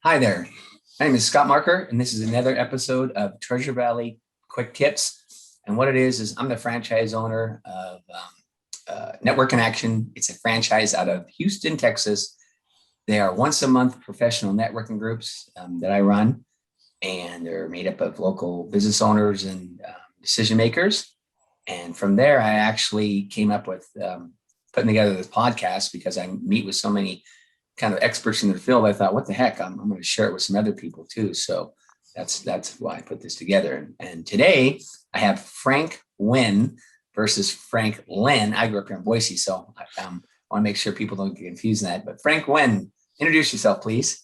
Hi there. My name is Scott Marker, and this is another episode of Treasure Valley QuickTips. And what it is I'm the franchise owner of Network in Action. It's a franchise out of Houston, Texas. They are once a month professional networking groups that I run, and they're made up of local business owners and decision makers. And from there, I actually came up with putting together this podcast because I meet with so many kind of experts in the field. I thought, what the heck, I'm going to share it with some other people too. So that's why I put this together. And today I have Frankwin versus Franklin. I grew up here in Boise, so I want to make sure people don't get confused in that. But Frankwin, introduce yourself, please.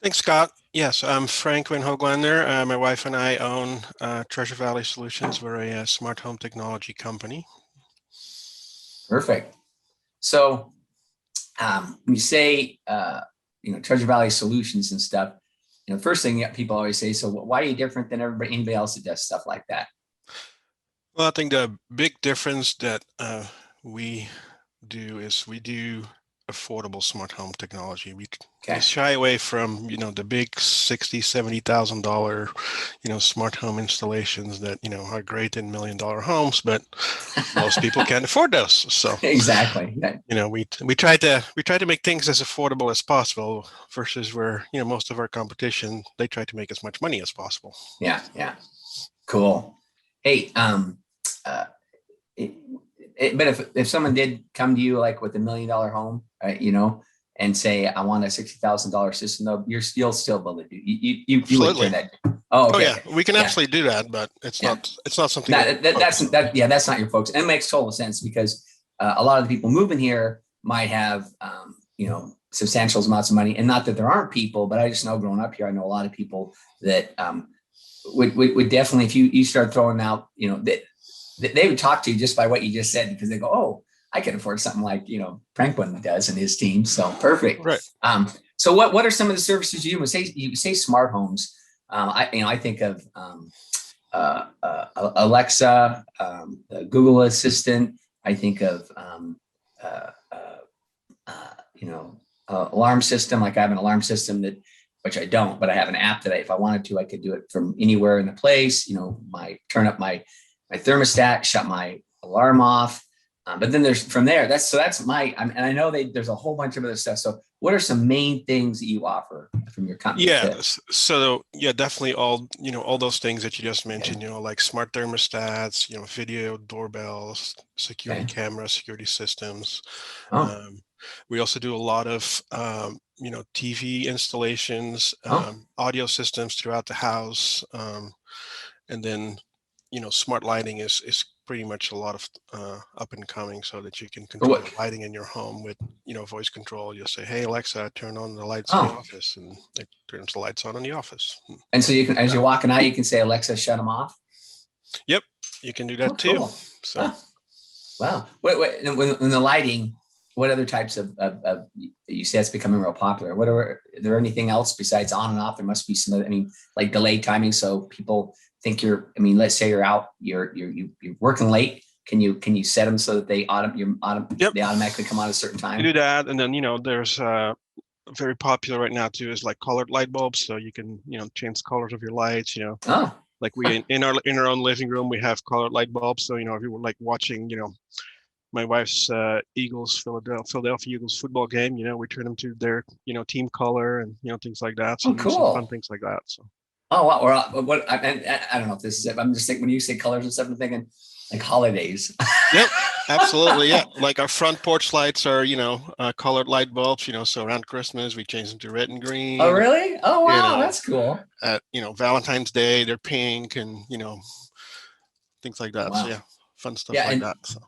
Thanks, Scott. Yes, I'm Frankwin Hooglander. My wife and I own Treasure Valley Solutions. We're a smart home technology company. Perfect. So when you say, Treasure Valley Solutions and stuff, first thing people always say, so why are you different than anybody else that does stuff like that? Well, I think the big difference that we do is we do affordable smart home technology. We shy away from, the big $60,000, $70,000, smart home installations that, are great in $1 million homes, but most people can't afford those. So exactly. We try to make things as affordable as possible versus where, most of our competition, they try to make as much money as possible. Yeah. Cool. Hey, but if someone did come to you like with $1 million home, and say, I want a $60,000 system, though, you'll still be able to do. You would turn that. Oh, okay. Yeah, we can absolutely do that, but it's not something. That's not your folks. And it makes total sense because a lot of the people moving here might have substantial amounts of money, and not that there aren't people, but I just know growing up here, I know a lot of people that would definitely, if you start throwing out, that they would talk to you just by what you just said, because they go, oh, I can afford something like, Frankwin does and his team. So perfect. Right. So what are some of the services you do? You say smart homes. I think of Alexa, the Google Assistant. I think of alarm system. Like I have an alarm system which I don't, but I have an app that if I wanted to, I could do it from anywhere in the place. Turn up my thermostat, shut my alarm off. But then there's from there. That's and I know there's a whole bunch of other stuff. So what are some main things that you offer from your company? Yeah. So definitely all those things that you just mentioned, like smart thermostats, video doorbells, security cameras, security systems. We also do a lot of, TV installations, audio systems throughout the house. And then, smart lighting is pretty much a lot of up and coming, so that you can control the lighting in your home with, voice control. You'll say, hey, Alexa, turn on the lights in the office, and it turns the lights on in the office. And so you can, as you're walking out, you can say, Alexa, shut them off. Yep. You can do that too. Cool. So, wow. In the lighting, what other types of you say it's becoming real popular? Is there anything else besides on and off? There must be some other, like delayed timing. So people think let's say you're out, you're working late. Can you set them so that they they automatically come on at a certain time? You do that. And then, there's very popular right now too, is like colored light bulbs. So you can, change the colors of your lights, like we, in our own living room, we have colored light bulbs. So, if you were like watching, my wife's Philadelphia Eagles football game, we turn them to their, team color and, things like that. So cool. Some fun things like that. So. Oh, wow. Or what? I don't know if this is it. I'm just thinking when you say colors and stuff, I'm thinking like holidays. Yep, absolutely. Yeah. Like our front porch lights are, colored light bulbs, so around Christmas, we change them to red and green. Oh, really? Oh, wow. That's cool. At, Valentine's Day, they're pink and, things like that. Wow. So, fun stuff like that. So.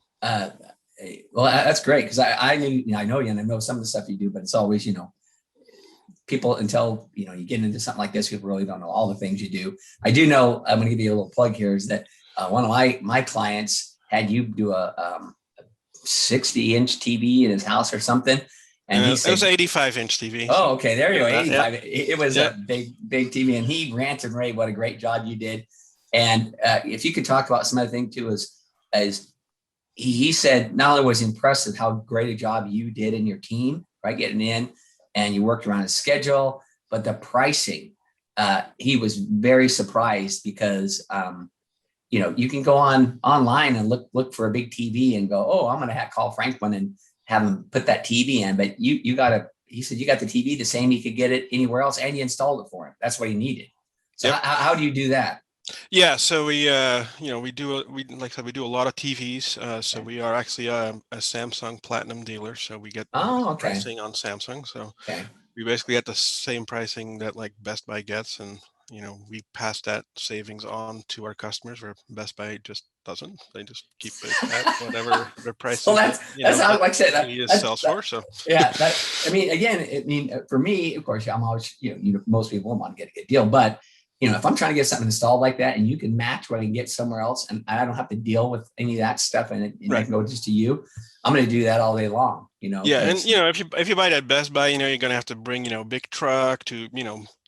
Well, that's great because I know you and I know some of the stuff you do, but it's always, people until, you get into something like this, people really don't know all the things you do. I do know, I'm going to give you a little plug here, is that one of my clients had you do a 60-inch TV in his house or something. And he said, it was an 85-inch TV. Oh, okay. There you go. 85. Yeah. It was a big TV, and he ranted and raved what a great job you did. And if you could talk about some other thing too, as he said, not only was impressed with how great a job you did in your team, right, getting in, and you worked around his schedule, but the pricing, he was very surprised because, you can go online and look for a big TV and go, oh, I'm going to call Frankwin and have him put that TV in. But he said, you got the TV the same he could get it anywhere else, and you installed it for him. That's what he needed. So how do you do that? Yeah, so we like I said, we do a lot of TVs. So we are actually a Samsung Platinum dealer. So we get pricing on Samsung. So we basically get the same pricing that like Best Buy gets, and we pass that savings on to our customers, where Best Buy just doesn't. They just keep it at whatever their price So is. That's how, like I said, that sells for. So yeah, for me, of course, I'm always, most people want to get a good deal, but if I'm trying to get something installed like that, and you can match what I can get somewhere else, and I don't have to deal with any of that stuff, and I can go just to you, I'm going to do that all day long. Yeah, and if you buy it at Best Buy, you're going to have to bring a big truck to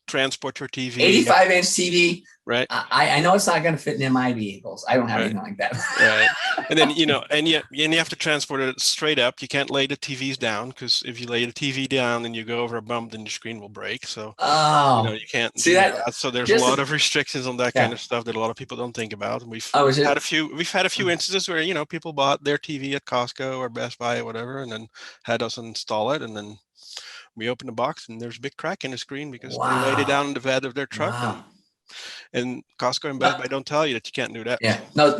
transport your TV. 85-inch TV. Right. I know it's not going to fit in my vehicles. I don't have anything like that. Right. And then, and you have to transport it straight up. You can't lay the TVs down, because if you lay the TV down and you go over a bump, then your screen will break. So, you can't see that. So there's a lot of restrictions on that kind of stuff that a lot of people don't think about. And we've had a few instances where, people bought their TV at Costco or Best Buy or whatever, and then had us install it. And then we open the box and there's a big crack in the screen because they laid it down in the bed of their truck. And Costco and Best Buy don't tell you that you can't do that. Yeah, no.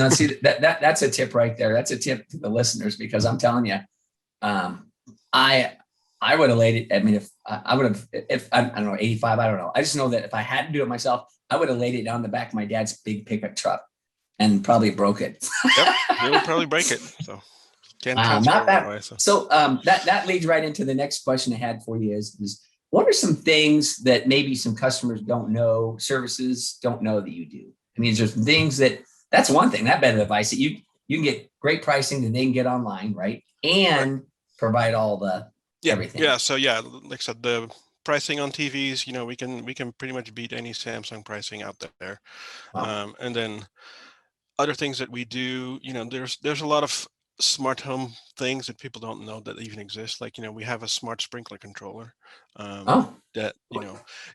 See, that's a tip right there. That's a tip to the listeners, because I'm telling you, I would have laid it. I mean, if I don't know, 85, I don't know. I just know that if I had to do it myself, I would have laid it down the back of my dad's big pickup truck and probably broke it. Yep, it would probably break it. So not bad. So that leads right into the next question I had for you is what are some things that maybe some customers don't know, services don't know that you do? I mean, there's things that's one thing, that bit of advice that you can get great pricing that they can get online, right? And provide all the everything. Yeah. So like I said, the pricing on TVs, we can pretty much beat any Samsung pricing out there. Wow. And then other things that we do, there's a lot of smart home things that people don't know that even exist. Like, we have a smart sprinkler controller that,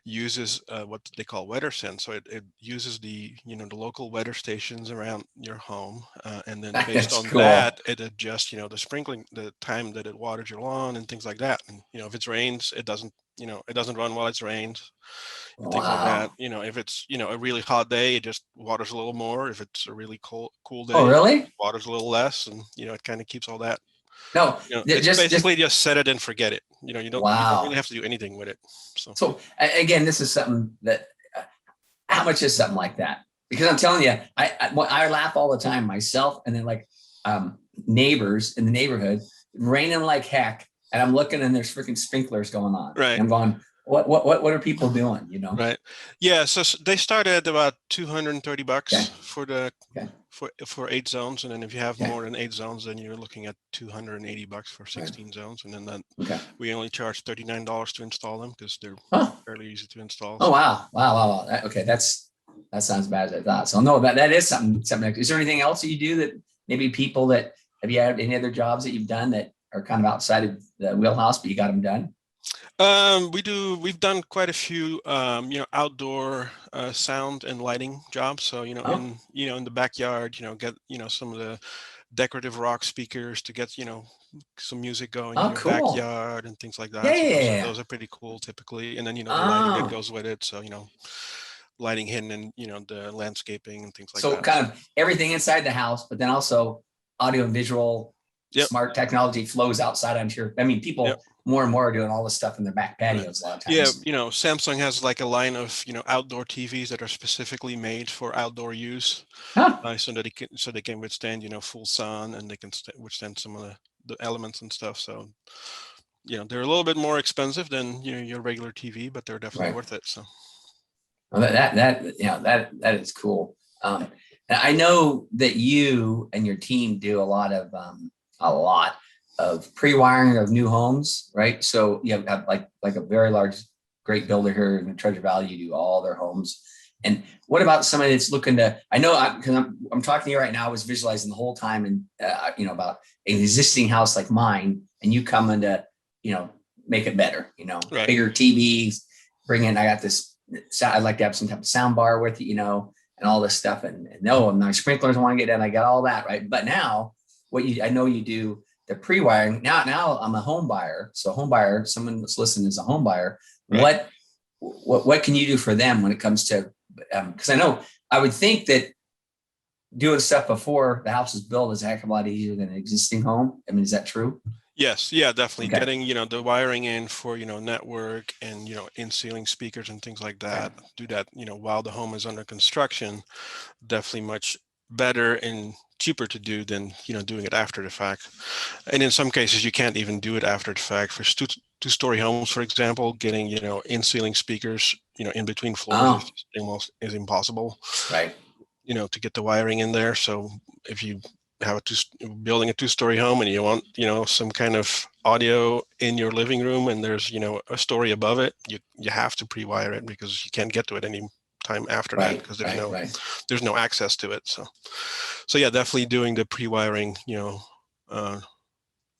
uses what they call weather sense. So it uses the local weather stations around your home. And then based on that, it adjusts, the sprinkling, the time that it waters your lawn and things like that. And, if it rains, it doesn't run while it's rained. Things like that. If it's a really hot day, it just waters a little more. If it's a really cool day, it waters a little less, and it kind of keeps all that. No, it's basically just set it and forget it. You don't really have to do anything with it. So again, this is something that how much is something like that? Because I'm telling you, I laugh all the time myself, and then like neighbors in the neighborhood raining like heck, and I'm looking and there's freaking sprinklers going on. Right. And I'm going, what are people doing? Right. Yeah. So they start at about $230 for 8 zones, and then if you have more than 8 zones, then you're looking at $280 for 16 zones, and then we only charge $39 to install them because they're fairly easy to install. Oh wow. Okay, that sounds bad as I thought. So no, that is something. Is there anything else that you do that maybe people that have you had any other jobs that you've done that are kind of outside of the wheelhouse, but you got them done? We've done quite a few, outdoor, sound and lighting jobs. So, in the backyard, get, some of the decorative rock speakers to get, some music going in your backyard and things like that. So those are pretty cool typically. And then, the lighting that goes with it. So, lighting hidden and, the landscaping and things like that. So kind of everything inside the house, but then also audio and visual, smart technology flows outside. I'm sure. I mean, people more and more are doing all this stuff in their back patios a lot of times. Yeah, Samsung has like a line of outdoor TVs that are specifically made for outdoor use, so that they can withstand full sun, and they can withstand some of the elements and stuff. So they're a little bit more expensive than your regular TV, but they're definitely worth it. So well, that is cool. And I know that you and your team do a lot of pre-wiring of new homes, right? So you have like a very large, great builder here in the Treasure Valley. You do all their homes. And what about somebody that's looking to? I know because I'm talking to you right now. I was visualizing the whole time, and about an existing house like mine, and you come in to make it better. Bigger TVs, bring in, I got this, I'd like to have some type of sound bar with it, and all this stuff. And no, my sprinklers want to get in. I got all that, right? But now I know you do the pre-wiring. Now I'm a home buyer. So home buyer, someone that's listening is a home buyer. Right. What can you do for them when it comes to, because I would think that doing stuff before the house is built is a heck of a lot easier than an existing home. I mean, is that true? Yes, yeah, definitely. Okay. Getting, the wiring in for, network and, in-ceiling speakers and things like that. Right. Do that, while the home is under construction. Definitely much better and cheaper to do than, doing it after the fact. And in some cases, you can't even do it after the fact. For two-story homes, for example, getting, in-ceiling speakers, in between floors is impossible. Right. To get the wiring in there. So if you have building a two-story home and you want, some kind of audio in your living room and there's, a story above it, you have to pre-wire it because you can't get to it any time after that because there's no access to it. So yeah, definitely doing the pre-wiring,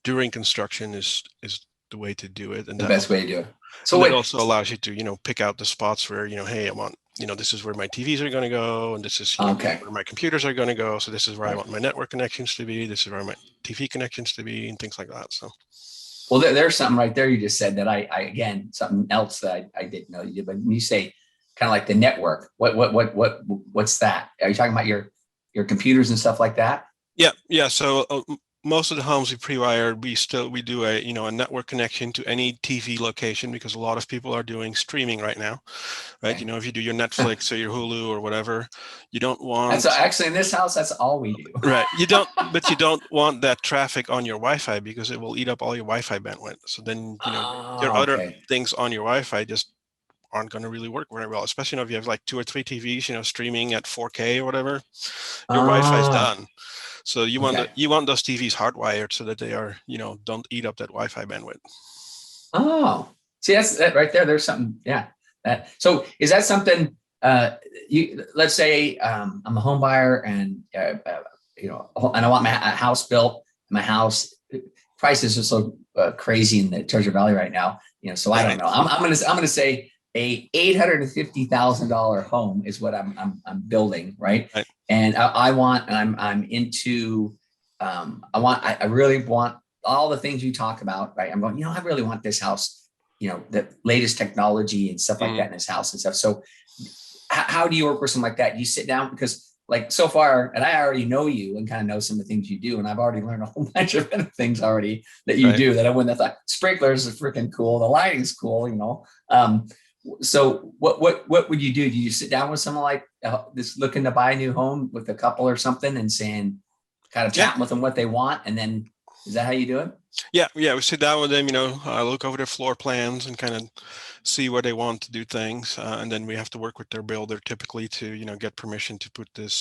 during construction is the way to do it. And the best way to do it. So it also allows you to, pick out the spots where, hey, I want, this is where my TVs are going to go, and this is where my computers are going to go. So this is where I want my network connections to be. This is where my TV connections to be, and things like that. So, well, there's something right there you just said that I again, something else that I didn't know you did. But when you say kind of like the network, what's that? Are you talking about your computers and stuff like that? Yeah. So most of the homes we pre-wire, we do a network connection to any TV location because a lot of people are doing streaming right now, right? Okay. If you do your Netflix or your Hulu or whatever, you don't want. So actually in this house, that's all we do. Right. But you don't want that traffic on your Wi-Fi because it will eat up all your Wi-Fi bandwidth. So then, your other things on your Wi-Fi just aren't going to really work very well, especially if you have like 2 or 3 TVs, streaming at 4K or whatever. Your Wi-Fi is done. So you want those TVs hardwired so that they are, don't eat up that Wi-Fi bandwidth. Oh, see, that's that right there. There's something. Yeah. So is that something? Let's say I'm a home buyer and and I want my house built. My house prices are so crazy in the Treasure Valley right now. So I don't know. I'm gonna say a $850,000 home is what I'm building, right? And I really want all the things you talk about, right? I'm going, I really want this house, the latest technology and stuff like that in this house and stuff. So how do you work with something like that? You sit down because like so far, and I already know you and kind of know some of the things you do. And I've already learned a whole bunch of things already that you do that I wouldn't have thought. Sprinklers are freaking cool. The lighting's cool, So what would you do? Do you sit down with someone like this looking to buy a new home with a couple or something and saying, kind of chatting with them what they want? And then is that how you do it? Yeah. We sit down with them, look over their floor plans and kind of see where they want to do things. And then we have to work with their builder typically to, get permission to put that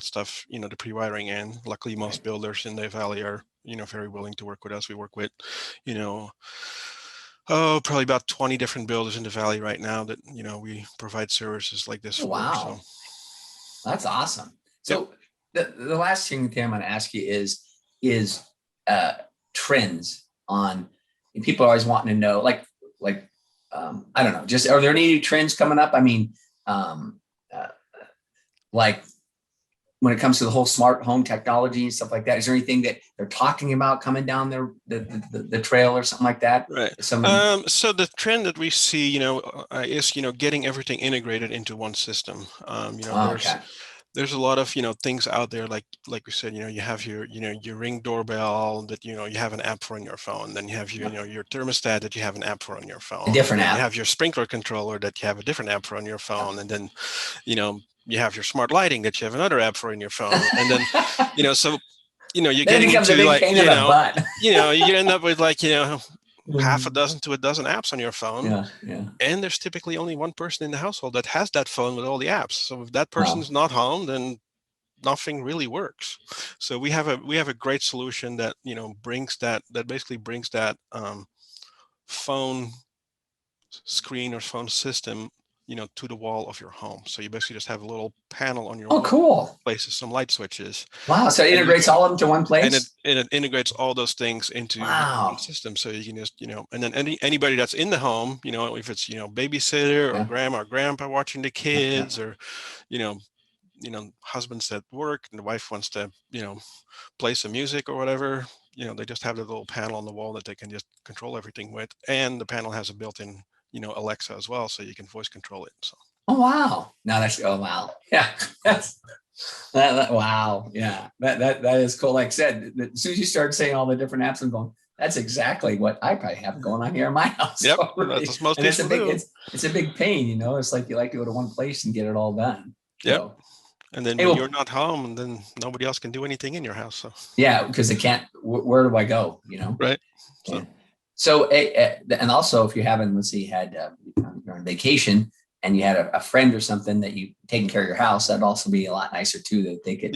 stuff, the pre-wiring in. Luckily, most builders in the valley are, very willing to work with us. We work with, probably about 20 different builders in the valley right now that, we provide services like this for. Wow. So. That's awesome. So the last thing I'm going to ask you is trends on, and people are always wanting to know, like I don't know, just are there any new trends coming up? I mean, like when it comes to the whole smart home technology and stuff like that, is there anything that they're talking about coming down the trail or something like that? Right. So the trend that we see, is, getting everything integrated into one system. There's a lot of, things out there, like we said, you have your, your Ring doorbell that, you have an app for on your phone. Then you have your thermostat that you have an app for on your phone. A different app. You have your sprinkler controller that you have a different app for on your phone. And then, you have your smart lighting that you have another app for in your phone. And then, so, you're getting into like, you end up with like, half a dozen to a dozen apps on your phone. And there's typically only one person in the household that has that phone with all the apps. So if that person's not home, then nothing really works. So we have a great solution that, brings that phone screen or phone system to the wall of your home. So you basically just have a little panel on your Oh, wall, cool. places some light switches. Wow. So it integrates all of them to one And place? it integrates all those things into one Wow. system. So you can just, and then anybody that's in the home, if it's, babysitter or Yeah. grandma or grandpa watching the Yeah. Yeah. kids, or, you know, husband's at work and the wife wants to, play some music or whatever, they just have the little panel on the wall that they can just control everything with. And the panel has a built-in, Alexa as well, so you can voice control it. So. Oh, wow. Now oh, wow. Yeah. That's wow. Yeah. That is cool. Like I said, as soon as you start saying all the different apps, I'm going, that's exactly what I probably have going on here in my house. Yep. Already. That's what most And it's people do. it's a big pain, It's like you like to go to one place and get it all done. Yep. So, And then hey, when well, you're not home, and then nobody else can do anything in your house. So. yeah, because they can't, where do I go? Right. So, yeah. So, and also if you're having, let's say you had, you're on vacation and you had a friend or something that you taking care of your house, that'd also be a lot nicer too, that they could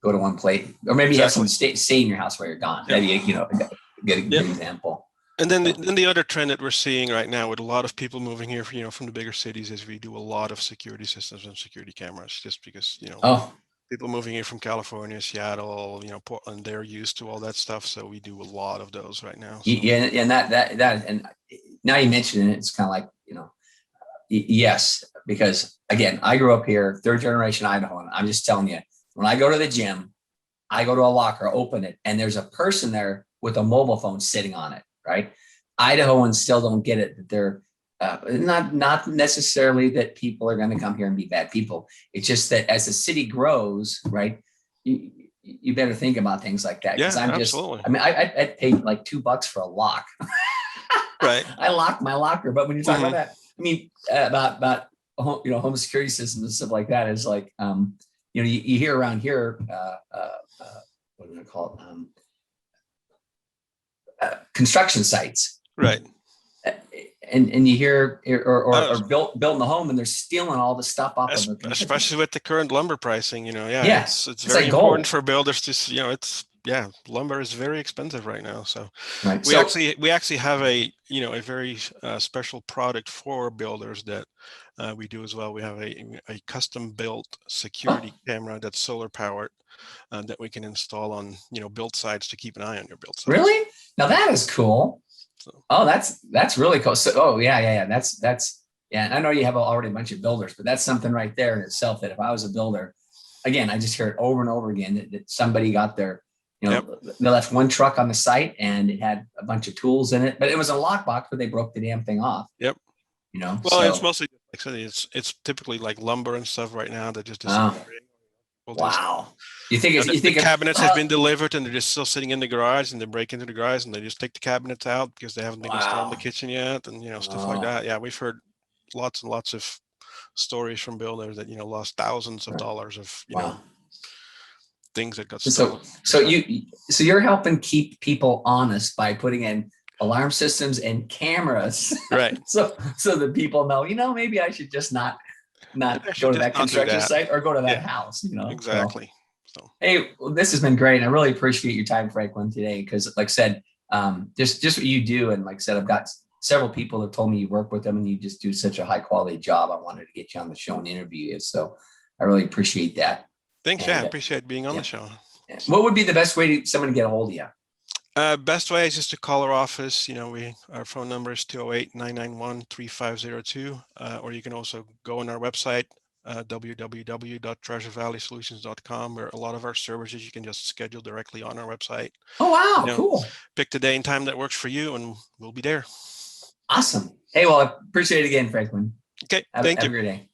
go to one place, or maybe you have someone stay in your house while you're gone. Maybe, get a good example. And then, the other trend that we're seeing right now with a lot of people moving here, from the bigger cities, is we do a lot of security systems and security cameras, just because, people moving here from California, Seattle, Portland, they're used to all that stuff. So we do a lot of those right now. So. Yeah. And and now you mention it, it's kind of like, yes, because again, I grew up here, third generation Idaho, and I'm just telling you, when I go to the gym, I go to a locker, open it, and there's a person there with a mobile phone sitting on it, right? Idahoans still don't get it, that they're not necessarily that people are going to come here and be bad people. It's just that as the city grows, right, you better think about things like that. Yeah, absolutely. I paid like $2 for a lock. Right. I locked my locker, but when you talk about that, about home security systems and stuff like that, is like, you hear around here, what do I call it? Construction sites, right? And you hear or building the home, and they're stealing all the stuff off of the especially with the current lumber pricing. It's very like important for builders to lumber is very expensive right now. So we actually have a very special product for builders that we do as well. We have a custom built security camera that's solar powered that we can install on build sites to keep an eye on your build sites. Really? Now that is cool. So. Oh, that's really cool. So, that's yeah. I know you have already a bunch of builders, but that's something right there in itself. That if I was a builder, again, I just hear it over and over again that somebody got their, they left one truck on the site and it had a bunch of tools in it, but it was a lockbox, but they broke the damn thing off. Yep. Well, it's mostly, like I said, it's typically like lumber and stuff right now that just disappearing. Wow. You think the cabinets have been delivered and they're just still sitting in the garage, and they break into the garage and they just take the cabinets out because they haven't been installed in the kitchen yet, and stuff like that. Yeah, we've heard lots and lots of stories from builders that lost thousands of dollars of things that got stolen. So you're helping keep people honest by putting in alarm systems and cameras, right? so that people know, maybe I should just not go to that construction site or go to that house, Exactly. So, hey, well, this has been great. I really appreciate your time, Frankwin, today, because like I said, just what you do. And like I said, I've got several people that told me you work with them and you just do such a high quality job. I wanted to get you on the show and interview you. So I really appreciate that. Thanks. I appreciate being on the show. What would be the best way to someone to get a hold of you? Best way is just to call our office. Our phone number is 208-991-3502, or you can also go on our website, www.treasurevalleysolutions.com, where a lot of our services you can just schedule directly on our website. Oh, wow. Cool. Pick the day and time that works for you and we'll be there. Awesome. Hey, well, I appreciate it again, Frankwin. Okay. Thank you. Have a great day.